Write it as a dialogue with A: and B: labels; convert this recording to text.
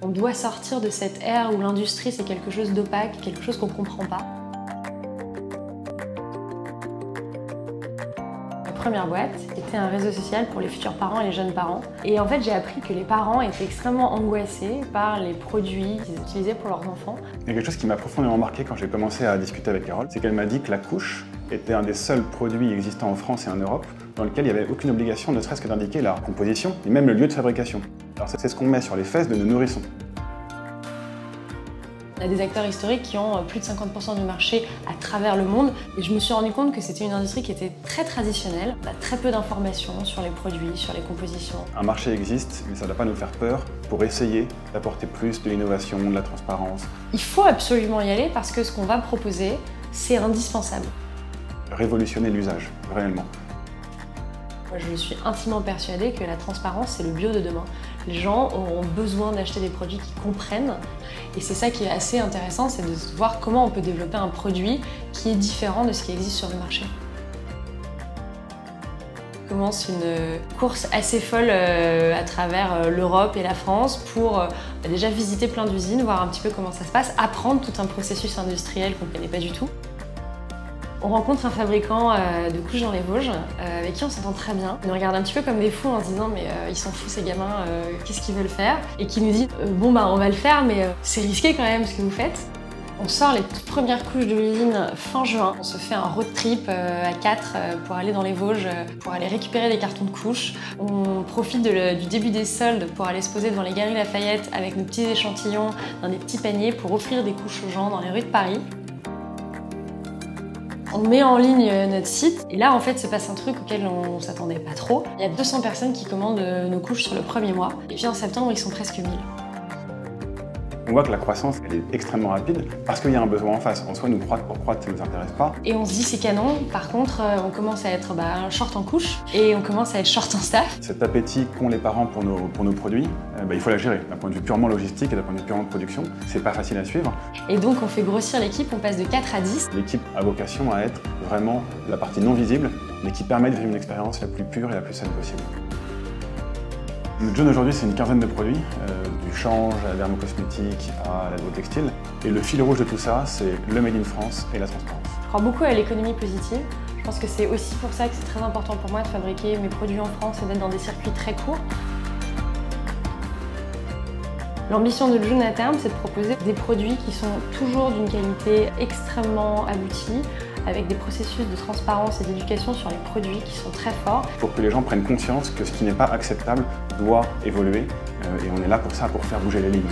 A: On doit sortir de cette ère où l'industrie c'est quelque chose d'opaque, quelque chose qu'on ne comprend pas. Ma première boîte était un réseau social pour les futurs parents et les jeunes parents. Et en fait, j'ai appris que les parents étaient extrêmement angoissés par les produits qu'ils utilisaient pour leurs enfants.
B: Il y a quelque chose qui m'a profondément marqué quand j'ai commencé à discuter avec Carole, c'est qu'elle m'a dit que la couche était un des seuls produits existants en France et en Europe dans lequel il n'y avait aucune obligation, ne serait-ce que d'indiquer la composition et même le lieu de fabrication. Alors c'est ce qu'on met sur les fesses de nos nourrissons.
A: Il y a des acteurs historiques qui ont plus de 50% du marché à travers le monde et je me suis rendu compte que c'était une industrie qui était très traditionnelle. On a très peu d'informations sur les produits, sur les compositions.
B: Un marché existe, mais ça ne doit pas nous faire peur pour essayer d'apporter plus de l'innovation, de la transparence.
A: Il faut absolument y aller parce que ce qu'on va proposer, c'est indispensable.
B: Révolutionner l'usage, réellement.
A: Moi, je suis intimement persuadée que la transparence, c'est le bio de demain. Les gens auront besoin d'acheter des produits qu'ils comprennent. Et c'est ça qui est assez intéressant, c'est de voir comment on peut développer un produit qui est différent de ce qui existe sur le marché. On commence une course assez folle à travers l'Europe et la France pour déjà visiter plein d'usines, voir un petit peu comment ça se passe, apprendre tout un processus industriel qu'on ne connaît pas du tout. On rencontre un fabricant de couches dans les Vosges avec qui on s'entend très bien. Il nous regarde un petit peu comme des fous en se disant mais ils sont fous ces gamins, qu'est-ce qu'ils veulent faire? Et qui nous dit bon bah on va le faire mais c'est risqué quand même ce que vous faites. On sort les toutes premières couches de l'usine fin juin. On se fait un road trip à 4 pour aller dans les Vosges, pour aller récupérer des cartons de couches. On profite du début des soldes pour aller se poser devant les Galeries Lafayette avec nos petits échantillons dans des petits paniers pour offrir des couches aux gens dans les rues de Paris. On met en ligne notre site et là en fait se passe un truc auquel on s'attendait pas trop. Il y a 200 personnes qui commandent nos couches sur le premier mois et puis en septembre ils sont presque 1000.
B: On voit que la croissance elle est extrêmement rapide parce qu'il y a un besoin en face. En soi, nous croître pour croître, ça ne nous intéresse pas.
A: Et on se dit c'est canon, par contre on commence à être short en couches et on commence à être short en staff.
B: Cet appétit qu'ont les parents pour nos produits, il faut la gérer. D'un point de vue purement logistique et d'un point de vue purement production, c'est pas facile à suivre.
A: Et donc on fait grossir l'équipe, on passe de 4 à 10.
B: L'équipe a vocation à être vraiment la partie non visible, mais qui permet de vivre une expérience la plus pure et la plus saine possible. Notre jeune aujourd'hui, c'est une quinzaine de produits, du change à la dermocosmétique à la textile. Et le fil rouge de tout ça, c'est le Made in France et la transparence.
A: Je crois beaucoup à l'économie positive. Je pense que c'est aussi pour ça que c'est très important pour moi de fabriquer mes produits en France et d'être dans des circuits très courts. L'ambition de June à terme, c'est de proposer des produits qui sont toujours d'une qualité extrêmement aboutie, avec des processus de transparence et d'éducation sur les produits qui sont très forts.
B: Pour que les gens prennent conscience que ce qui n'est pas acceptable doit évoluer, et on est là pour ça, pour faire bouger les lignes.